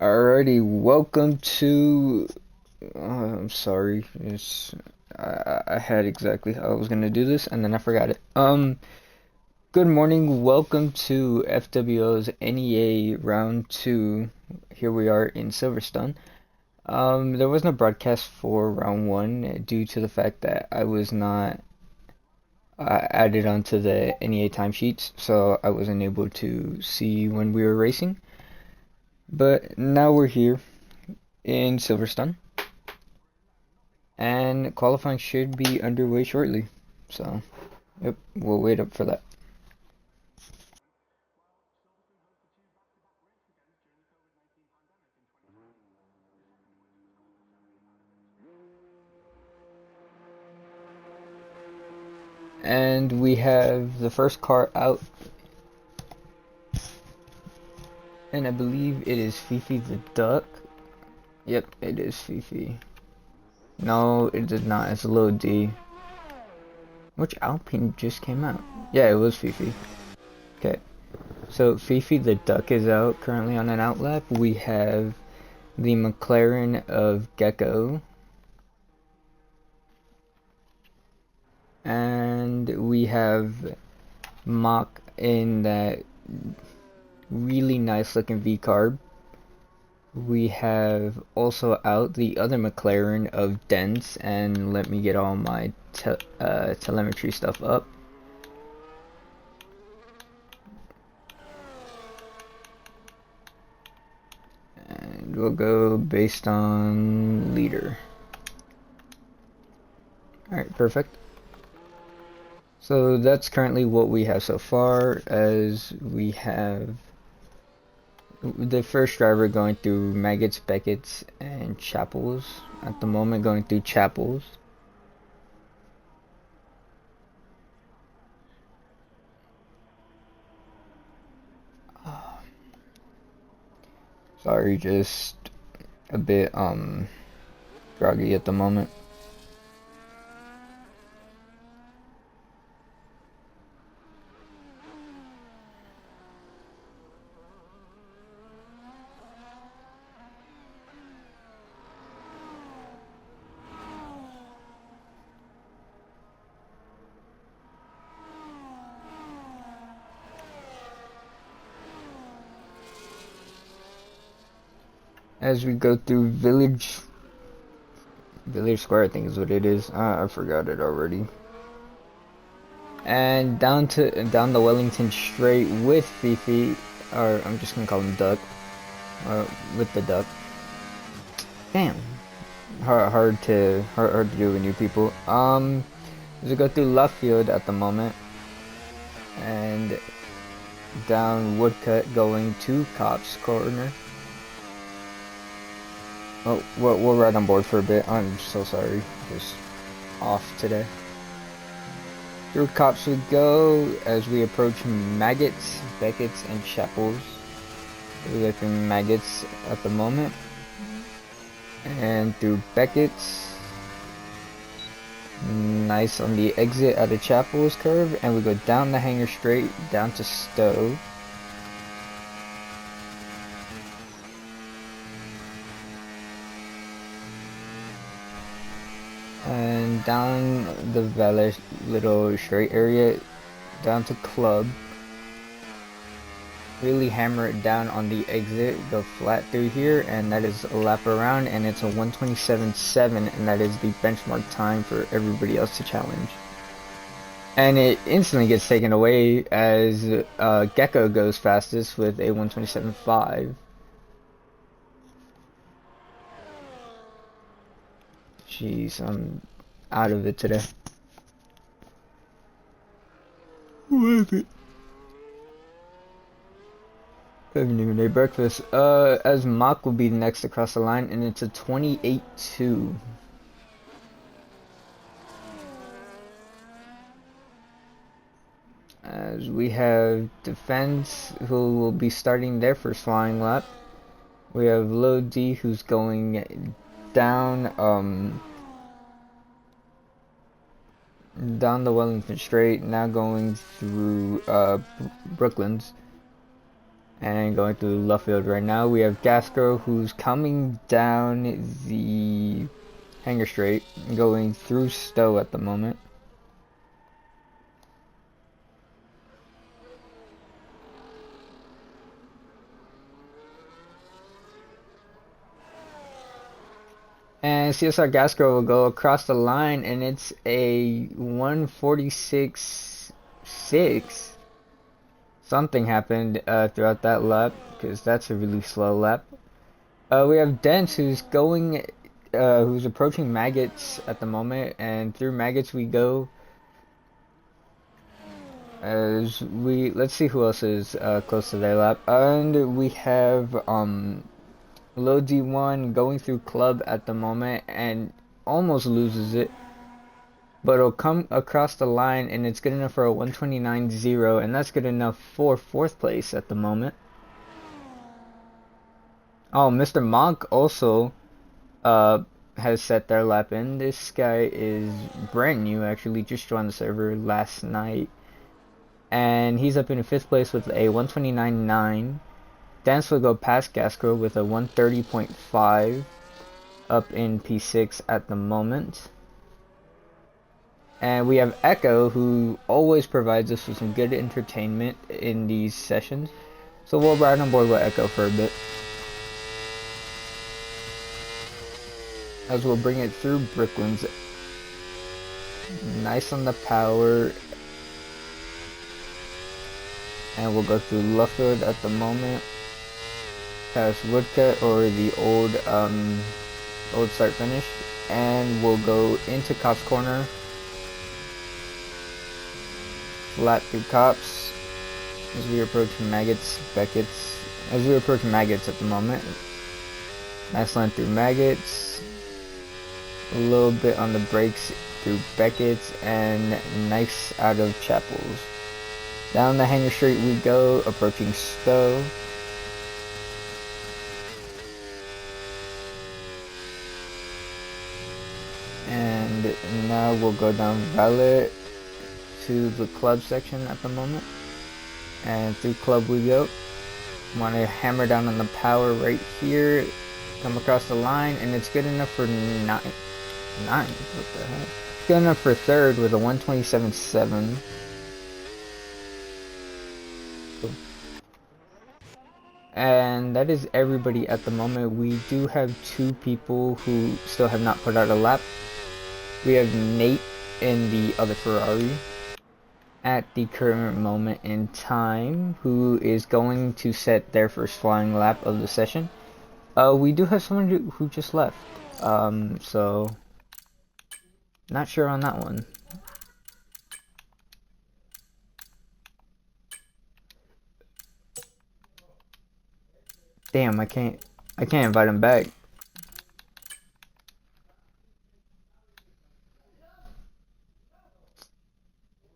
Alrighty, welcome to. I'm sorry, I had exactly how I was gonna do this, and then I forgot it. Good morning. Welcome to FWL's NEA Round 2. Here we are in Silverstone. There was no broadcast for Round 1 due to the fact that I was not added onto the NEA timesheets, so I wasn't able to see when we were racing. But now we're here in Silverstone, and qualifying should be underway shortly. So, yep, we'll wait up for that. And we have the first car out, and I believe it is Fifi the Duck. Yep, it is Fifi. No, it did not. It's a little D. Which Alpine just came out? Yeah, it was Fifi. Okay, so Fifi the Duck is out currently on an outlap. We have the McLaren of Gecko, and we have Mach in that really nice looking V-carb. We have also out the other McLaren of Dents, and let me get all my telemetry stuff up. And we'll go based on leader. Alright, perfect. So that's currently what we have so far, as we have the first driver going through Maggots, Beckett's, and Chapels. At the moment, going through Chapels. Sorry, just a bit groggy at the moment. As we go through Village Square, I think is what it is. I forgot it already. And down the Wellington Straight with Fifi, or I'm just gonna call him Duck, with the Duck. Damn, hard to do with new people. As we go through left field at the moment, and down Woodcut going to Cops Corner. Oh, we'll ride on board for a bit. I'm so sorry, just off today. Through Cops we go as we approach Maggots, Beckett's, and Chapels. We're looking Maggots at the moment. And through Beckett's. Nice on the exit out of Chapels curve. And we go down the hanger straight, down to Stowe. And down the Valet little straight area, down to Club. Really hammer it down on the exit, go flat through here, and that is a lap around, and it's a 1:27.7, and that is the benchmark time for everybody else to challenge. And it instantly gets taken away as Gecko goes fastest with a 1:27.5. Jeez, I'm out of it today. What is it? I haven't even ate breakfast. As Mach will be next across the line, and it's a 28.2. As we have Defense, who will be starting their first flying lap. We have Low D, who's going down, down the Wellington Straight, now going through, Brooklands. And going through left field right now, we have Gasco, who's coming down the hanger straight, going through Stowe at the moment. And CSR Gasco will go across the line, and it's a 146.6. Something happened throughout that lap, because that's a really slow lap. We have Dents, who's who's approaching Maggots at the moment, and through Maggots we go. Let's see who else is close to their lap, and we have Low D1 going through Club at the moment and almost loses it, but it'll come across the line and it's good enough for a 129.0, and that's good enough for 4th place at the moment. Oh, Mr. Monk also has set their lap in. This guy is brand new, actually just joined the server last night, and he's up in 5th place with a 129.9. Dance will go past Gasco with a 130.5 up in P6 at the moment. And we have Echo, who always provides us with some good entertainment in these sessions. So we'll ride on board with Echo for a bit, as we'll bring it through Brooklyn's. Nice on the power. And we'll go through Luffield at the moment, past Woodcut, or the old start finish, and we'll go into Cops Corner, flat through Cops, as we approach Beckett's, at the moment. Nice line through Maggots, a little bit on the brakes through Beckett's, and nice out of Chapels. Down the hanger straight we go, approaching Stowe. And now we'll go down Valet to the Club section at the moment. And through Club we go. Want to hammer down on the power right here. Come across the line, and it's good enough for 9. What the heck? Good enough for 3rd with a 127.7. Cool. And that is everybody at the moment. We do have 2 people who still have not put out a lap. We have Nate in the other Ferrari at the current moment in time, who is going to set their first flying lap of the session. We do have someone who just left, so not sure on that one. Damn, I can't invite him back.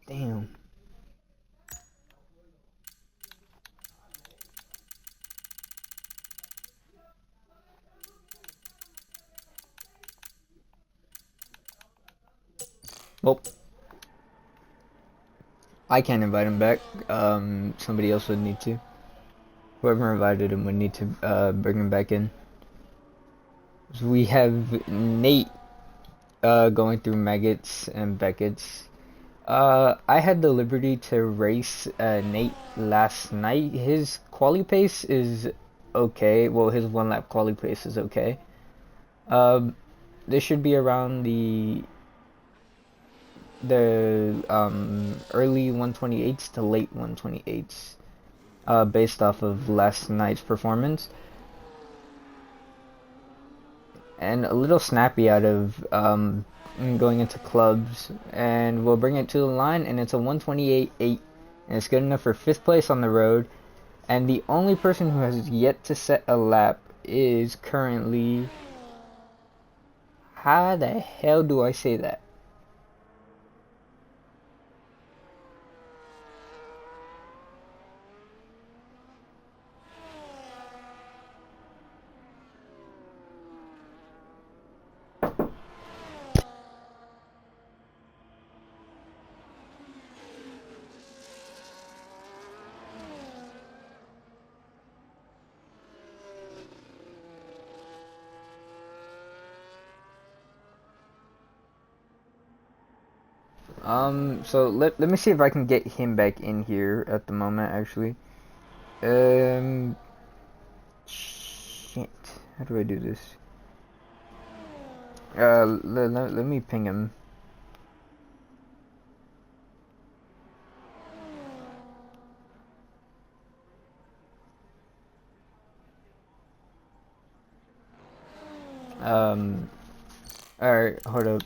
Damn. Well, I can't invite him back. Somebody else would need to. Whoever invited him would need to bring him back in. So we have Nate going through Maggots and Beckett's. I had the liberty to race Nate last night. His quali pace is okay. Well, his 1 lap quali pace is okay. This should be around the early 128s to late 128s, based off of last night's performance. And a little snappy out of going into clubs, and we'll bring it to the line, and it's a 128.8, and it's good enough for 5th place on the road. And the only person who has yet to set a lap is currently, how the hell do I say that? So let me see if I can get him back in here at the moment, actually. Shit. How do I do this? Let me ping him. Alright, hold up.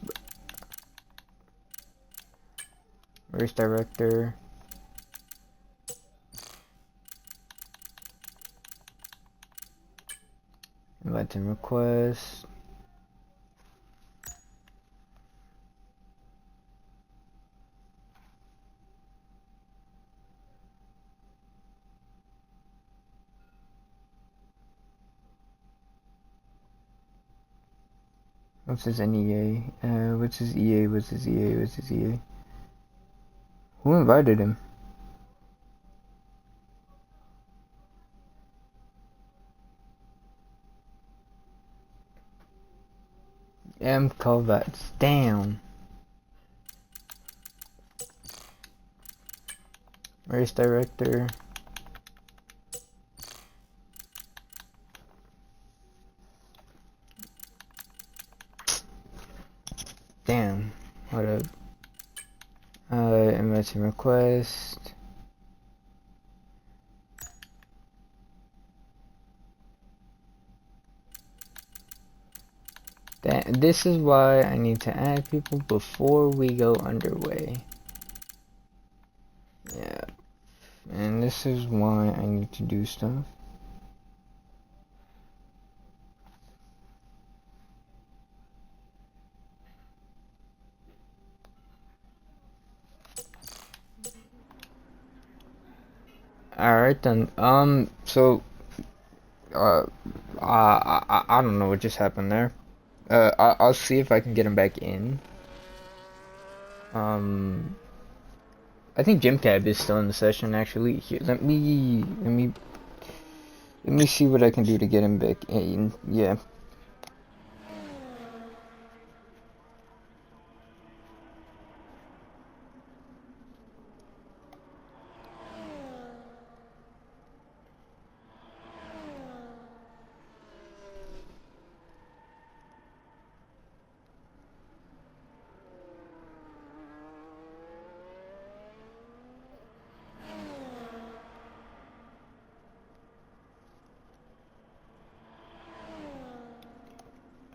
Race director. Invite and request. What's his NEA? What's his EA? What's his EA? What's his EA? Who invited him? M. Kovacs. Damn. Race director. Damn. Hold up. Inviting request. This is why I need to add people before we go underway. Yeah. And this is why I need to do stuff. Alright then. So I don't know what just happened there. I'll see if I can get him back in. I think Jim Cab is still in the session actually. Here, let me see what I can do to get him back in. Yeah.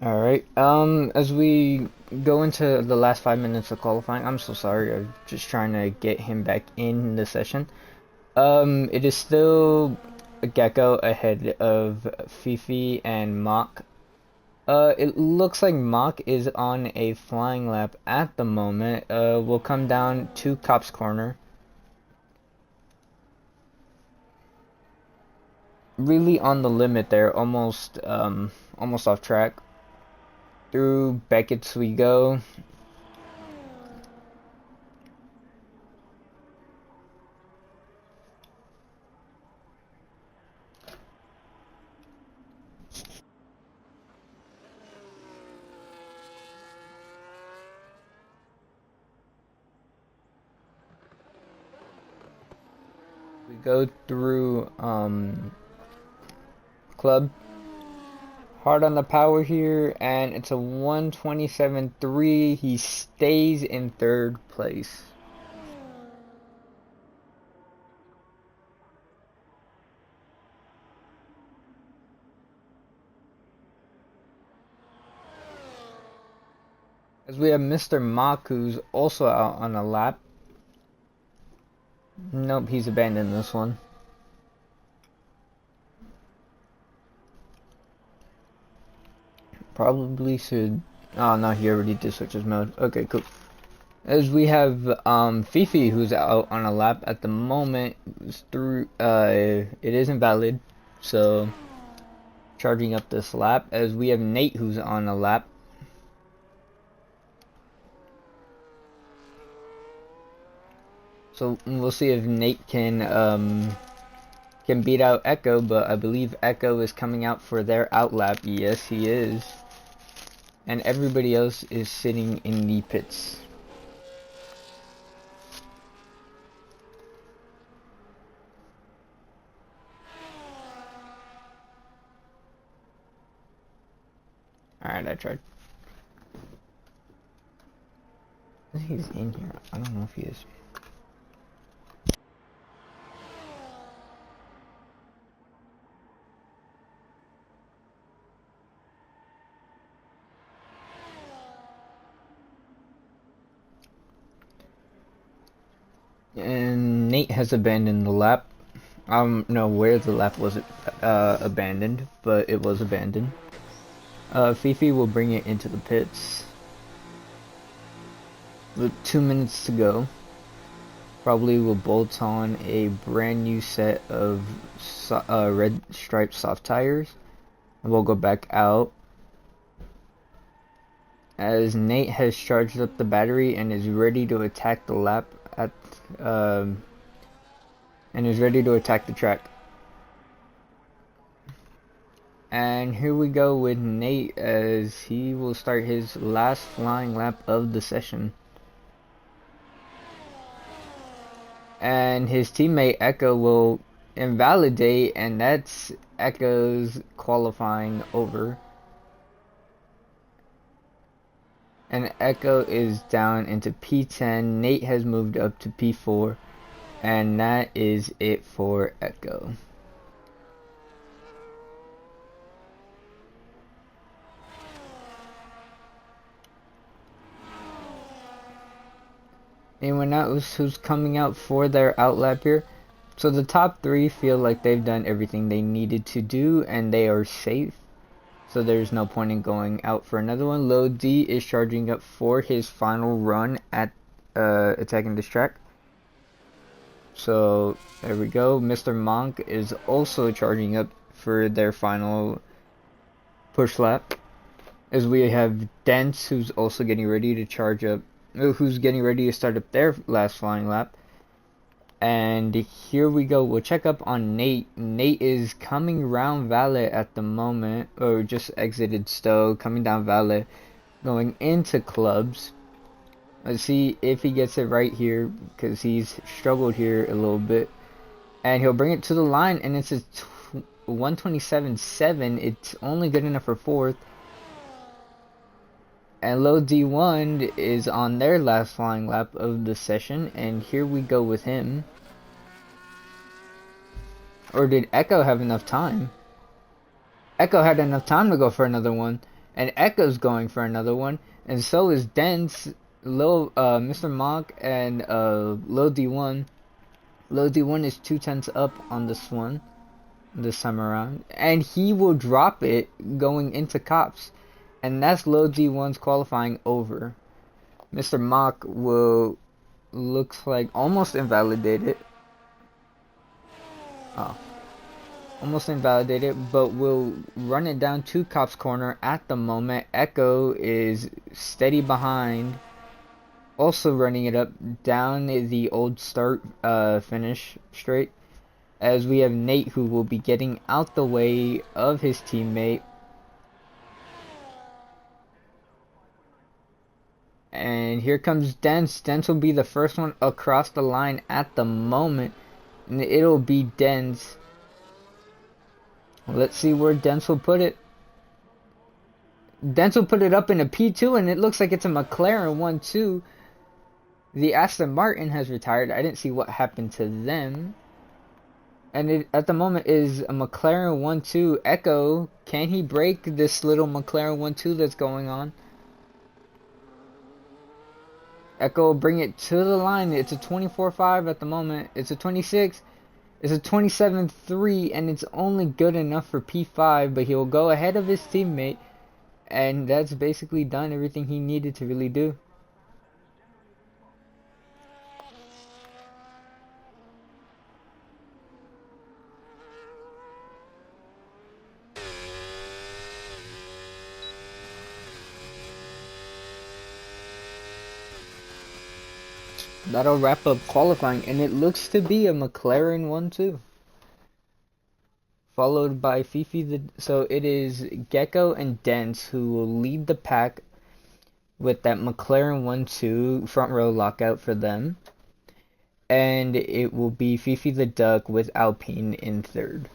Alright, as we go into the last 5 minutes of qualifying, I'm so sorry, I'm just trying to get him back in the session. It is still Gecko ahead of Fifi and Mach. It looks like Mach is on a flying lap at the moment. We'll come down to Cop's Corner. Really on the limit there, almost off track. Through Beckett's we go. We go through Club. Hard on the power here, and it's a 127.3. He stays in third place. As we have Mr. Mach, who's also out on a lap. Nope, he's abandoned this one. Probably should... Oh, no, he already did switch his mode. Okay, cool. As we have Fifi, who's out on a lap at the moment. Through it is invalid, so charging up this lap. As we have Nate, who's on a lap. So we'll see if Nate can beat out Echo, but I believe Echo is coming out for their out lap. Yes, he is. And everybody else is sitting in the pits. Alright, I tried. I think he's in here. I don't know if he is. And Nate has abandoned the lap. I don't know where the lap was abandoned, but it was abandoned. Fifi will bring it into the pits with 2 minutes to go. Probably will bolt on a brand new set of red striped soft tires. And we'll go back out as Nate has charged up the battery and is ready to attack the lap at and is ready to attack the track. And here we go with Nate as he will start his last flying lap of the session. And his teammate Echo will invalidate, and that's Echo's qualifying over. And Echo is down into P10. Nate has moved up to P4. And that is it for Echo. Anyone else who's coming out for their outlap here? So the top three feel like they've done everything they needed to do and they are safe. So there's no point in going out for another one. Low D is charging up for his final run at attacking this track. So there we go. Mr. Monk is also charging up for their final push lap. As we have Dents, who's also getting ready to charge up, who's getting ready to start up their last flying lap. And here we go. We'll check up on Nate. Nate is coming round Valet at the moment, or just exited Stowe, coming down Valet, going into clubs. Let's see if he gets it right here, because he's struggled here a little bit. And he'll bring it to the line, and it's a 127.7. It's only good enough for fourth. And Low D1 is on their last flying lap of the session, and here we go with him. Or did Echo have enough time? Echo had enough time to go for another one, and Echo's going for another one, and so is Dents, Mr. Monk, and Low D1. Low D1 is 2/10 up on this one, this time around, and he will drop it going into cops. And that's Low D1's qualifying over. Mr. Mock will, looks like, almost invalidated. Oh. Almost invalidated, but will run it down to Cop's corner at the moment. Echo is steady behind. Also running it up down the old start finish straight. As we have Nate, who will be getting out the way of his teammate. And here comes Dents. Dents will be the first one across the line at the moment. And it'll be Dents. Let's see where Dents will put it. Dents will put it up in a P2, and it looks like it's a McLaren 1-2. The Aston Martin has retired. I didn't see what happened to them. And it, at the moment, is a McLaren 1-2. Echo, can he break this little McLaren 1-2 that's going on? Echo will bring it to the line. It's a 24.5 at the moment. It's a 26. It's a 27.3, and it's only good enough for P5, but he'll go ahead of his teammate, and that's basically done everything he needed to really do. That'll wrap up qualifying, and it looks to be a McLaren 1-2. Followed by Fifi. So it is Gecko and Dents who will lead the pack with that McLaren 1-2 front row lockout for them. And it will be Fifi the Duck with Alpine in third.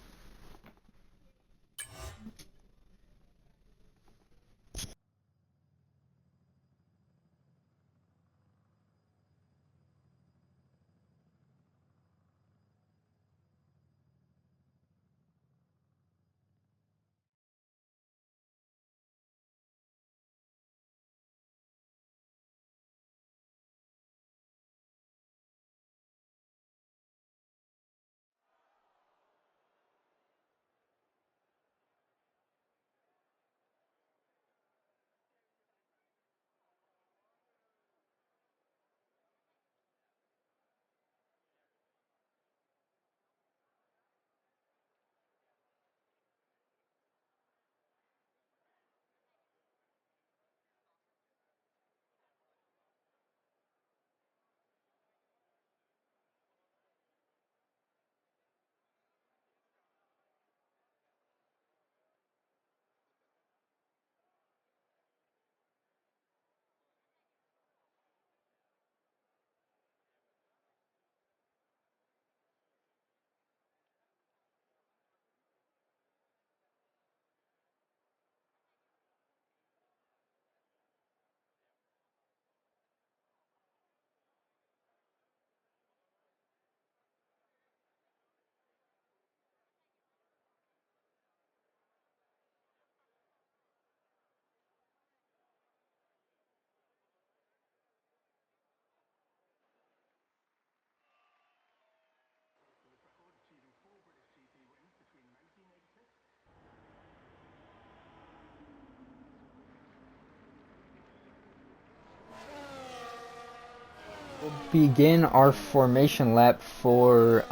begin our formation lap for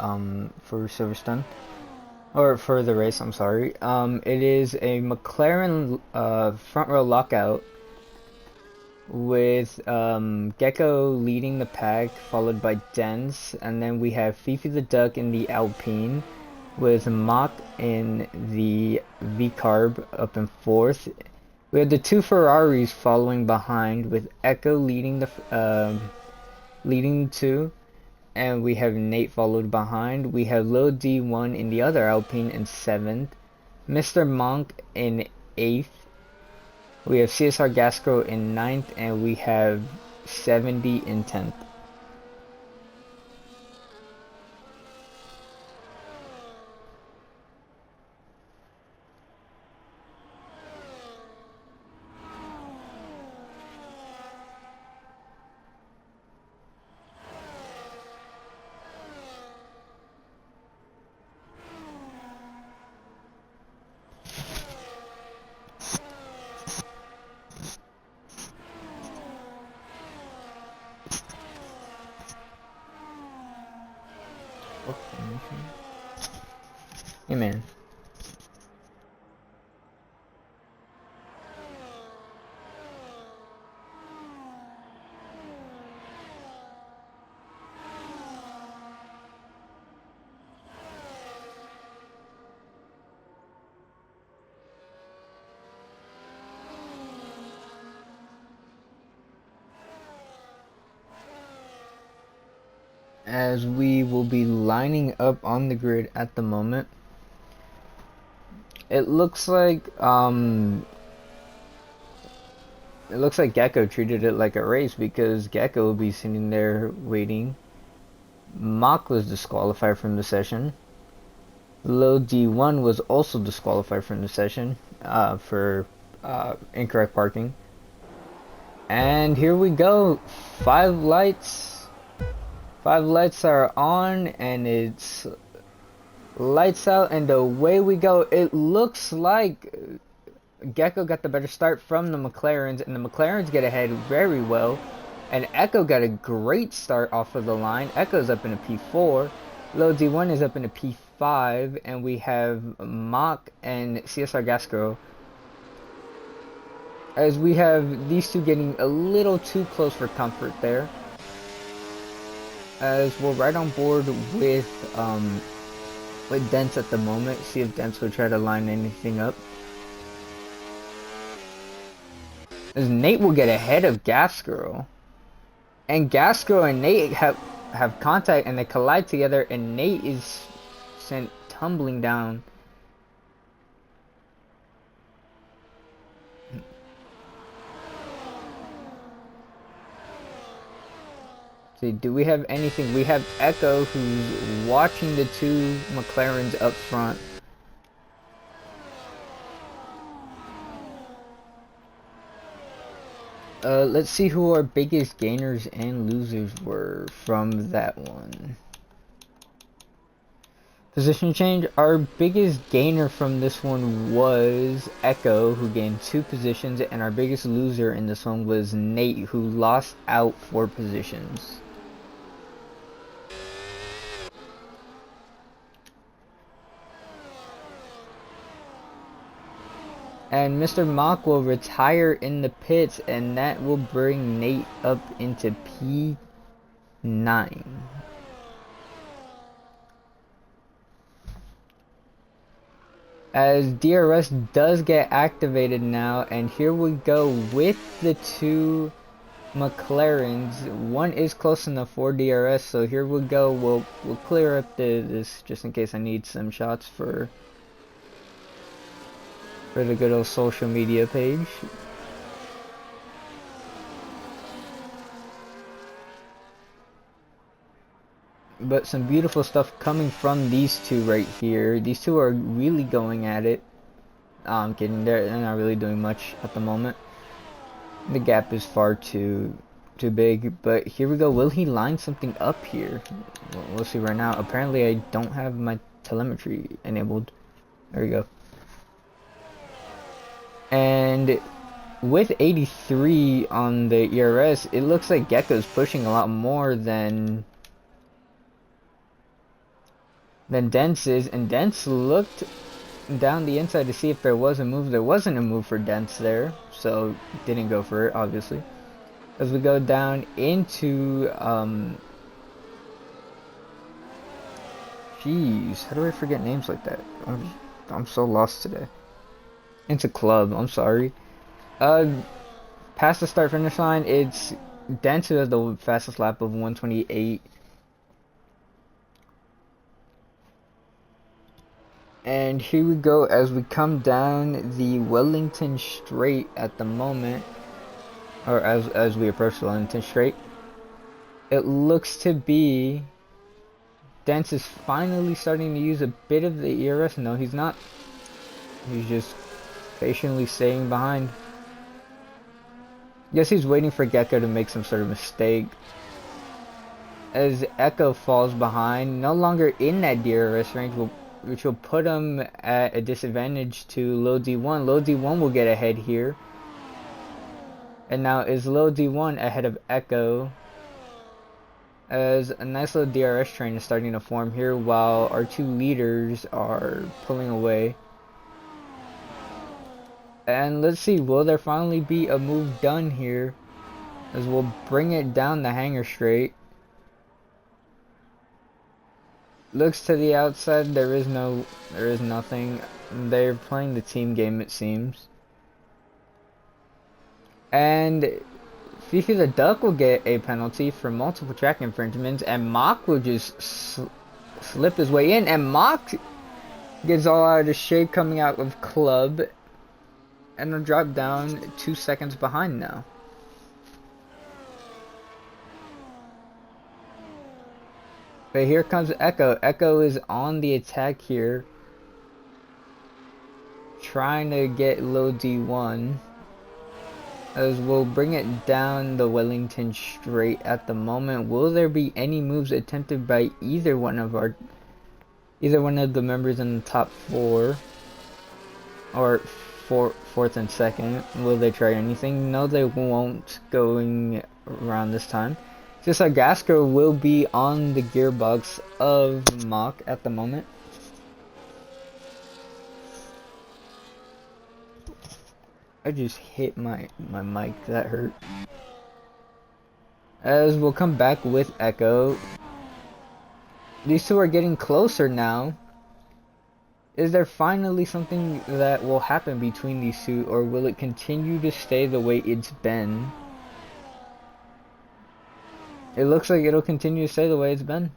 Silverstone, or for the race. I'm sorry. It is a McLaren front row lockout with Gecko leading the pack, followed by Dens, and then we have Fifi the Duck in the Alpine, with Mach in the V-Carb up in fourth. We have the two Ferraris following behind, with Echo leading leading two, and we have Nate followed behind. We have Lil D1 in the other Alpine in seventh, Mr. Monk in eighth. We have CSR Gasco in ninth, and we have 70 in 10th. Hey man. As we will be lining up on the grid at the moment, it looks like Gecko treated it like a race, because Gecko will be sitting there waiting. Mach was disqualified from the session. Lil D1 was also disqualified from the session for incorrect parking. And here we go. Five lights are on, and it's lights out, and away we go. It looks like Gecko got the better start from the McLarens, and the McLarens get ahead very well, and Echo got a great start off of the line. Echo's up in a P4, Lil D1 is up in a P5, and we have Mach and CSR Gasco, as we have these two getting a little too close for comfort there, as we're right on board with Dents at the moment. See if Dents will try to line anything up. As Nate will get ahead of Gas Girl. And Gas Girl and Nate have contact, and they collide together, and Nate is sent tumbling down. See, do we have anything? We have Echo, who's watching the two McLarens up front. Let's see who our biggest gainers and losers were from that one. Position change. Our biggest gainer from this one was Echo, who gained 2 positions, and our biggest loser in this one was Nate, who lost out 4 positions. And Mr. Mach will retire in the pits, and that will bring Nate up into P9. As DRS does get activated now, and here we go with the two McLarens. One is close enough for DRS, so here we go. We'll clear up this just in case I need some shots for the good old social media page. But some beautiful stuff coming from these two right here. These two are really going at it. I'm kidding, they're not really doing much at the moment. The gap is far too big, but here we go. Will he line something up here? We'll see right now. Apparently I don't have my telemetry enabled. There we go. And with 83 on the ERS, it looks like Gecko's pushing a lot more than Dents is, and Dents looked down the inside to see if there was a move. There wasn't a move for Dents there, so didn't go for it, obviously. As we go down into, jeez, how do I forget names like that? I'm so lost today. Into Club, I'm sorry. Past the start finish line, it's Dents who has the fastest lap of 128. And here we go as we come down the Wellington Straight at the moment, or as we approach the Wellington Straight. It looks to be Dents is finally starting to use a bit of the ERS. No, he's not. He's just patiently staying behind. Guess he's waiting for Gecko to make some sort of mistake. As Echo falls behind, no longer in that DRS range, which will put him at a disadvantage to Low D1. Low D1 will get ahead here. And now is Low D1 ahead of Echo, as a nice little DRS train is starting to form here while our two leaders are pulling away. And let's see, will there finally be a move done here, as we'll bring it down the hangar straight. Looks to the outside, there is nothing. They're playing the team game, it seems. And Fifi the Duck will get a penalty for multiple track infringements, and Mock will just slip his way in, and Mock gets all out of shape coming out of Club, and will drop down 2 seconds behind now. But here comes Echo. Echo is on the attack here, trying to get Low D1. As we'll bring it down the Wellington Straight at the moment. Will there be any moves attempted by either one of the members in the top four, or fourth and second? Will they try anything? No, they won't. Going around this time. Just like Gasker will be on the gearbox of Mach at the moment. I just hit my mic, that hurt. As we'll come back with Echo. These two are getting closer now. Is there finally something that will happen between these two, or will it continue to stay the way it's been? It looks like it'll continue to stay the way it's been.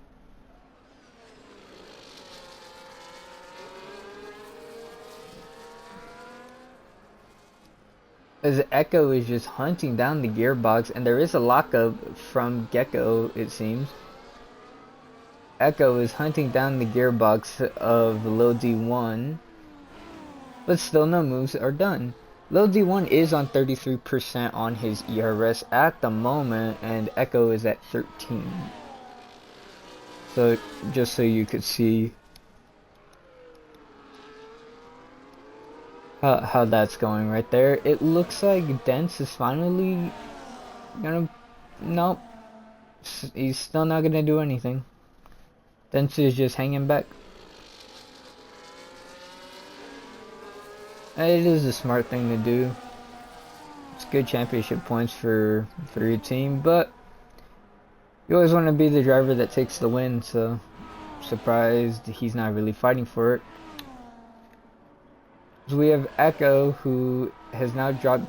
As Echo is just hunting down the gearbox, and there is a lockup from Gecko, it seems. Echo is hunting down the gearbox of Low D1, but still no moves are done. Low D1 is on 33% on his ERS at the moment, and Echo is at 13. So, just so you could see how that's going right there. It looks like Dents is finally gonna... Nope. He's still not gonna do anything. Dents is just hanging back. It is a smart thing to do. It's good championship points for your team, but you always want to be the driver that takes the win, so surprised he's not really fighting for it. So we have Echo, who has now dropped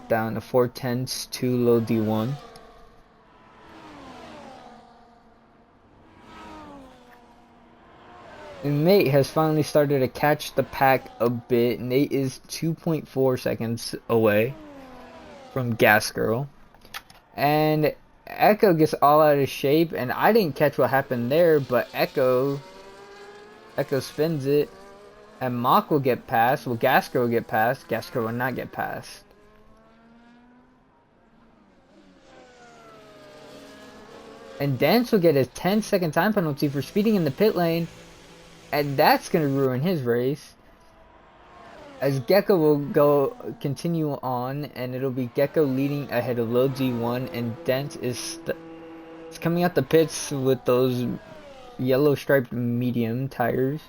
down to 4/10 to Low D1. And Nate has finally started to catch the pack a bit. Nate is 2.4 seconds away from Gas Girl. And Echo gets all out of shape, and I didn't catch what happened there, but Echo spins it, and Mach will get past. Well, Gas Girl will get past. Gas Girl will not get past. And Dance will get a 10-second time penalty for speeding in the pit lane. And that's going to ruin his race. As Gecko will go continue on, and it'll be Gecko leading ahead of Low D1, and Dent is coming out the pits with those yellow striped medium tires.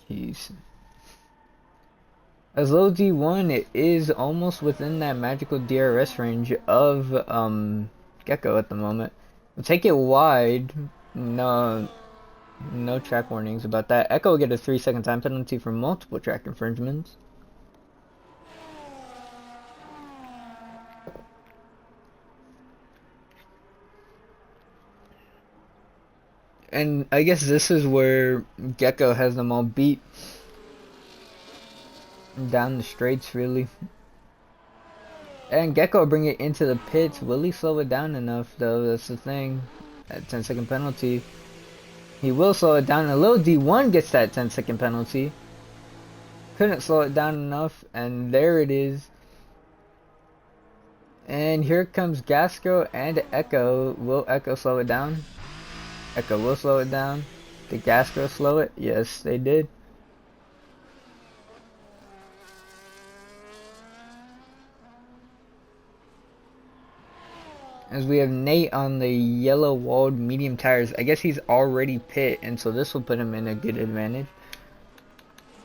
Jeez. As low D1, it is almost within that magical DRS range of Gecko at the moment. We'll take it wide. No, no track warnings about that. Echo will get a 3-second time penalty for multiple track infringements. And I guess this is where Gecko has them all beat. Down the straights, really. And Gecko will bring it into the pits. Will he slow it down enough, though? That's the thing. That 10-second penalty. He will slow it down. A little D1 gets that 10-second penalty. Couldn't slow it down enough. And there it is. And here comes Gasco and Echo. Will Echo slow it down? Echo will slow it down. Did Gasco slow it? Yes, they did. As we have Nate on the yellow walled medium tires. I guess he's already pit, and so this will put him in a good advantage.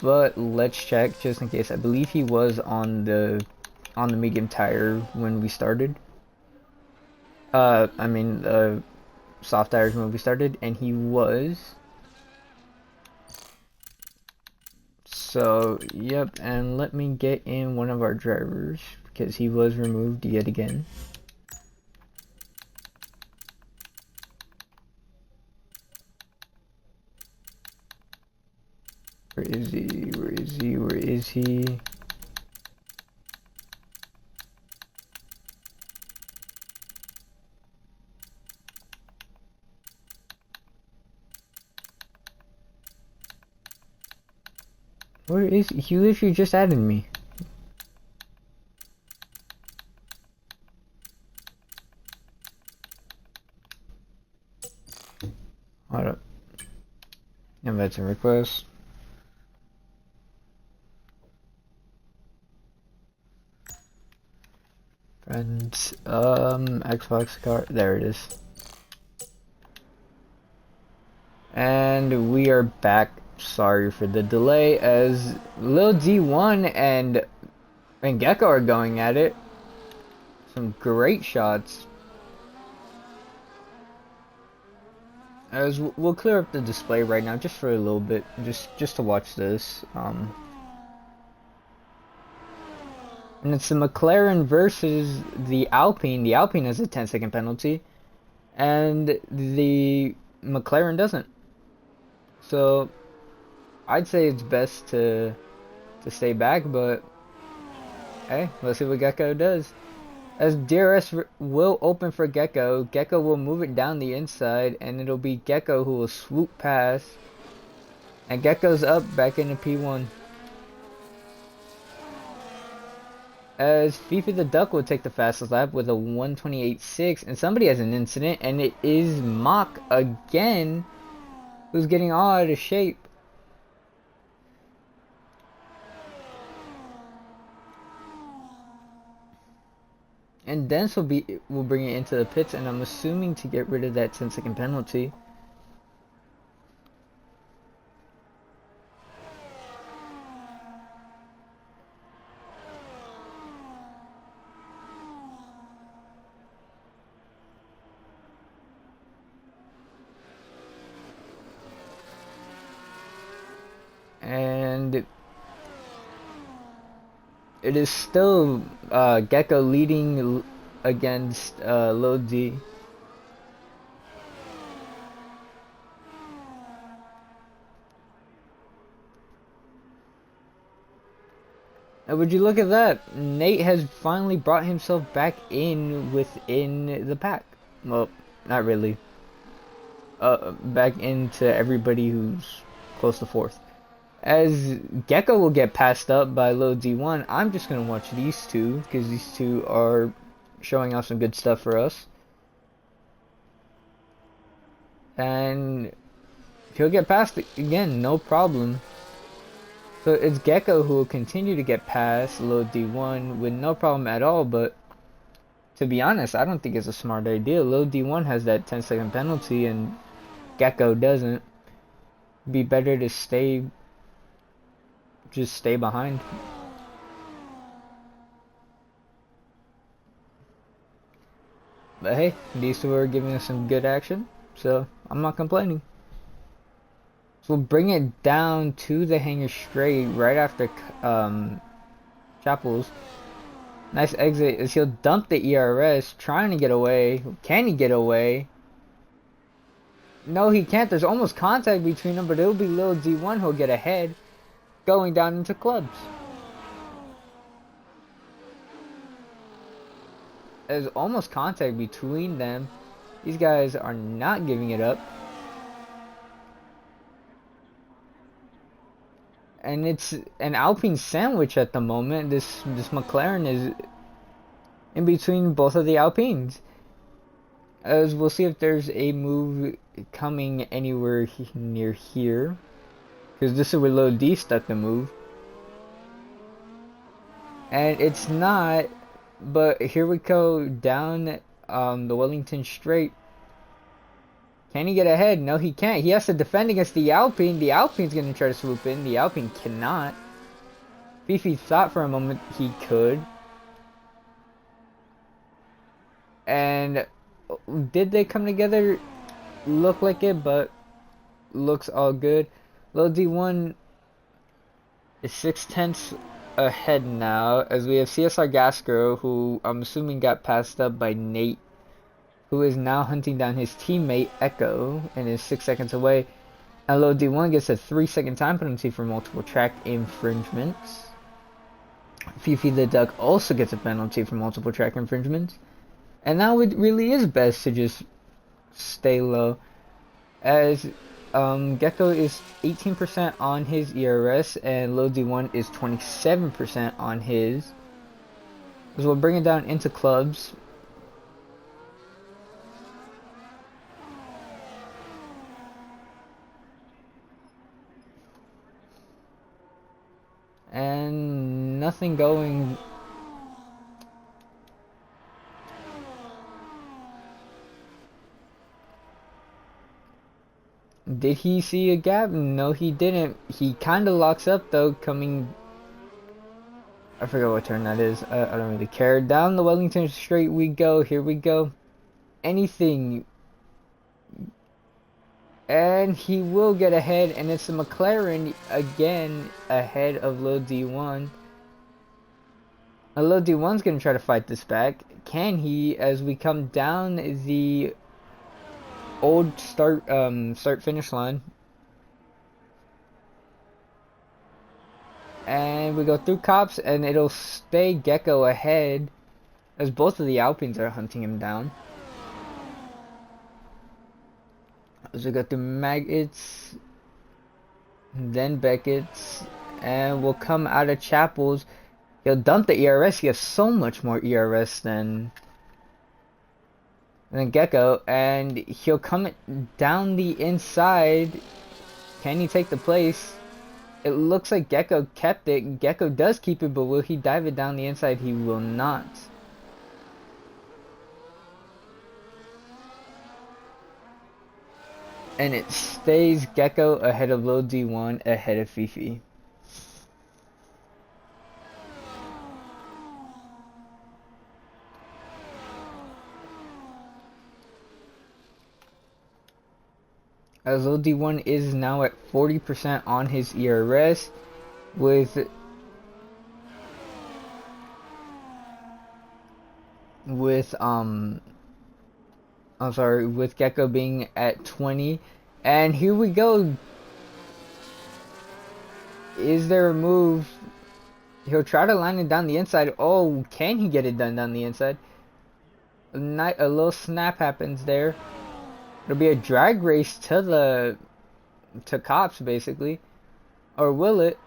But let's check just in case. I believe he was on the medium tire when we started. I mean soft tires when we started, and he was. So yep, and let me get in one of our drivers because he was removed yet again. Where is he? Where is he? Where is he? Where is he? He literally just added me. Hold up. Invite and request. Friends, Xbox card, there it is. And we are back. Sorry for the delay, as Lil D1 and Gecko are going at it. Some great shots. As we'll clear up the display right now, just for a little bit, just to watch this. And it's the McLaren versus the Alpine. The Alpine has a 10-second penalty, and the McLaren doesn't. So I'd say it's best to stay back, but hey, let's see what Gecko does. As DRS will open for Gecko, Gecko will move it down the inside, and it'll be Gecko who will swoop past. And Gecko's up back into P1. As Fifi the Duck will take the fastest lap with a 1:28.6, and somebody has an incident, and it is Mock again, who's getting all out of shape. And Dents will bring it into the pits, and I'm assuming to get rid of that 10-second penalty. And it is still Gecko leading against Low D. And would you look at that? Nate has finally brought himself back in within the pack. Well, not really. Back into everybody who's close to fourth. As Gecko will get passed up by Lil D1, I'm just gonna watch these two because these two are showing off some good stuff for us. And he'll get past it again, no problem. So it's Gecko who will continue to get past Lil D1 with no problem at all, but to be honest, I don't think it's a smart idea. Lil D1 has that 10-second penalty and Gecko doesn't. Be better to just stay behind. But hey, these two are giving us some good action, so I'm not complaining. So we'll bring it down to the hanger straight right after Chapels. Nice exit as he'll dump the ERS, trying to get away. Can he get away? No, he can't. There's almost contact between them, but it'll be Lil D1 who'll get ahead, going down into clubs. There's almost contact between them. These guys are not giving it up. And it's an Alpine sandwich at the moment. This McLaren is in between both of the Alpines. As we'll see if there's a move coming anywhere near here. Because this is where Lil D stuck the move. And it's not, but here we go down the Wellington Straight. Can he get ahead? No, he can't. He has to defend against the Alpine. The Alpine's going to try to swoop in. The Alpine cannot. Fifi thought for a moment he could. And did they come together? Look like it, but looks all good. Lil D1 is 6/10 ahead now, as we have CSR Gascro, who I'm assuming got passed up by Nate, who is now hunting down his teammate Echo and is 6 seconds away. And Lil D1 gets a 3-second time penalty for multiple track infringements. Fifi the Duck also gets a penalty for multiple track infringements. And now it really is best to just stay low, as Gecko is 18% on his ERS and Lil D1 is 27% on his. So we'll bring it down into clubs. And nothing going. Did he see a gap? No, he didn't. He kind of locks up though, coming. I forget what turn that is. I don't really care. Down the Wellington Straight we go. Here we go. Anything. And he will get ahead, and it's the McLaren again ahead of Lil D1. Lil D1's gonna try to fight this back. Can he? As we come down the old start finish line, and we go through cops, and it'll stay Gecko ahead, as both of the Alpines are hunting him down. As we go through Maggots, then Beckett's, and we'll come out of Chapels. He'll dump the ERS. He has so much more ERS than Gecko, and he'll come down the inside. Can he take the place? It looks like Gecko kept it. Gecko does keep it, but will he dive it down the inside? He will not. And it stays Gecko ahead of Lil D1, ahead of Fifi. As Lil D1 is now at 40% on his ERS, with Gecko being at 20. And here we go. Is there a move? He'll try to line it down the inside. Oh, can he get it done down the inside? A little snap happens there. It'll be a drag race to cops basically, or will it?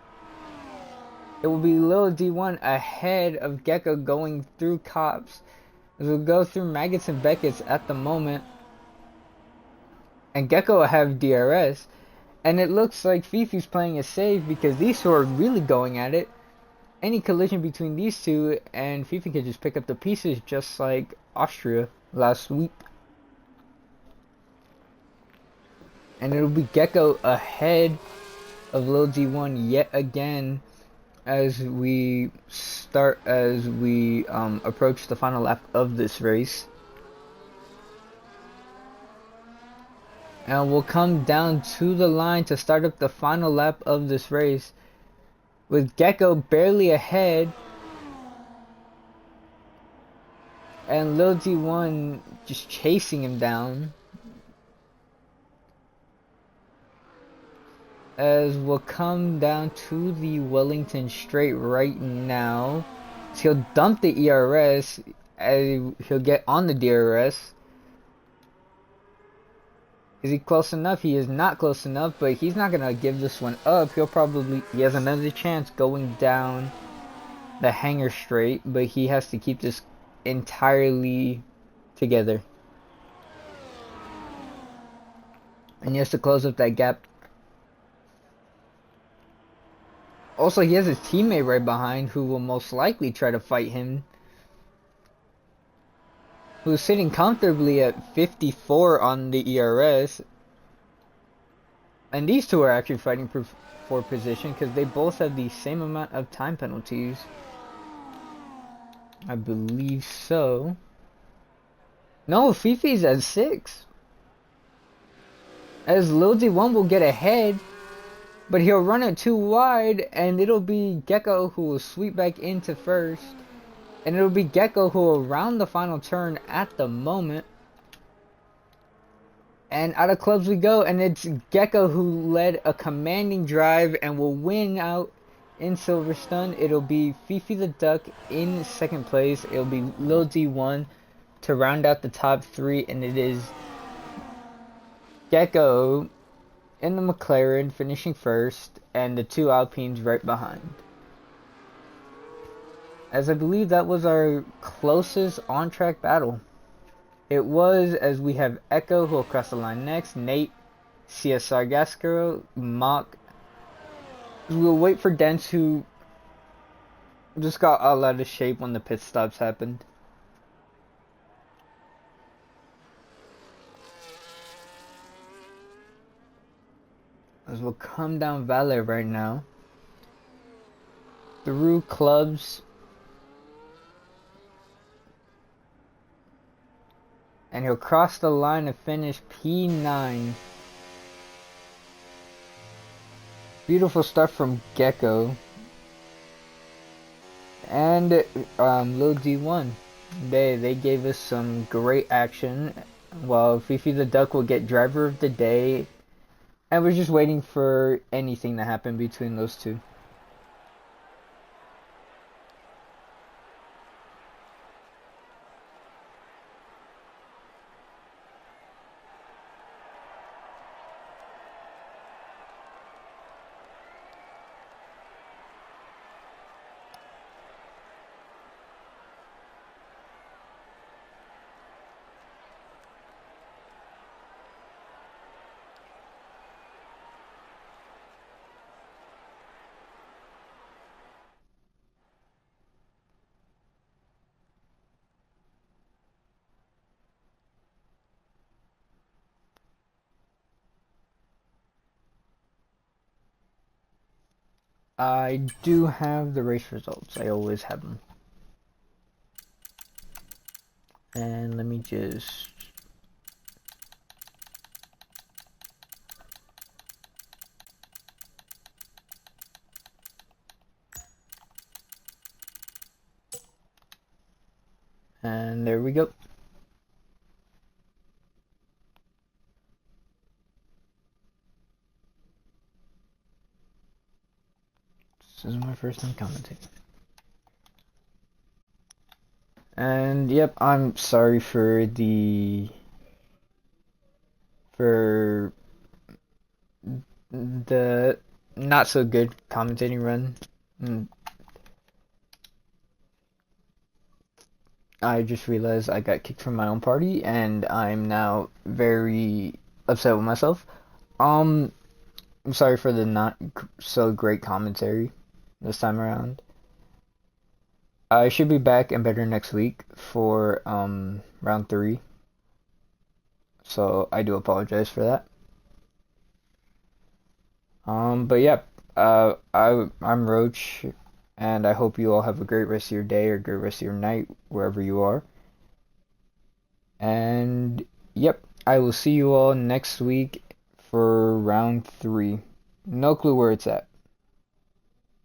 It will be Lil D1 ahead of Gecko going through cops. It will go through Maggots and Beckett's at the moment, and Gecko will have DRS. And it looks like Fifi's playing it safe because these two are really going at it. Any collision between these two and Fifi could just pick up the pieces just like Austria last week. And it'll be Gecko ahead of Lil D1 yet again as we approach the final lap of this race. And we'll come down to the line to start up the final lap of this race with Gecko barely ahead and Lil D1 just chasing him down. As we'll come down to the Wellington straight right now. So he'll dump the ERS, he'll get on the DRS. Is he close enough? He is not close enough, but he's not going to give this one up. He has another chance going down the hangar straight, but he has to keep this entirely together. And he has to close up that gap. Also, he has his teammate right behind who will most likely try to fight him. Who's sitting comfortably at 54 on the ERS. And these two are actually fighting for position because they both have the same amount of time penalties. I believe so. No, Fifi's at 6. As Lil D1 will get ahead. But he'll run it too wide, and it'll be Gecko who will sweep back into first. And it'll be Gecko who will round the final turn at the moment. And out of clubs we go, and it's Gecko who led a commanding drive and will win out in Silverstone. It'll be Fifi the Duck in second place. It'll be Lil D1 to round out the top 3, and it is Gecko in the McLaren finishing first, and the 2 Alpines right behind. As I believe that was our closest on-track battle. It was, as we have Echo who will cross the line next, Nate, CSR Gascaro, Mock. We'll wait for Dents who just got all out of shape when the pit stops happened. As we'll come down Valet right now. Through clubs. And he'll cross the line to finish P9. Beautiful stuff from Gecko. And Lil D1. They gave us some great action. While Fifi the Duck will get driver of the day. And we're just waiting for anything to happen between those two. I do have the race results. I always have them. And let me just... And there we go. This is my first time commentating. And yep, I'm sorry for for the not so good commentating run. Mm, I just realized I got kicked from my own party, and I'm now very upset with myself. Um, I'm sorry for the not so great commentary this time around. I should be back and better next week for round three. So I do apologize for that. But yeah, I'm Roach, and I hope you all have a great rest of your day or great rest of your night wherever you are. And yep, I will see you all next week for round three. No clue where it's at.